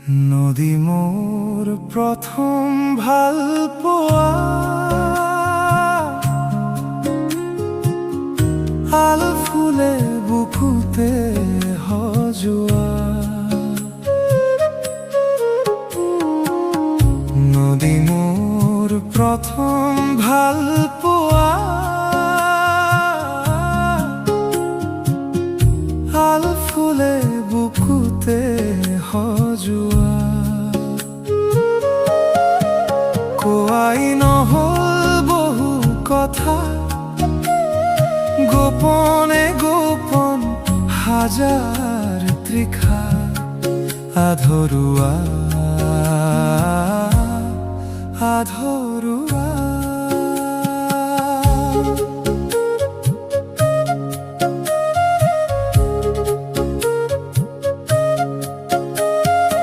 নদী মোৰ প্ৰথম ভাল পোৱা আল ফুলে বুকুতে সজোৱা নদী মোৰ প্ৰথম ভাল পোৱা আল ফুলে বুকুতে সজোৱা কোৱাই নহল বহু কথা গোপনে গোপন হাজাৰ তৃষা আধৰুৱা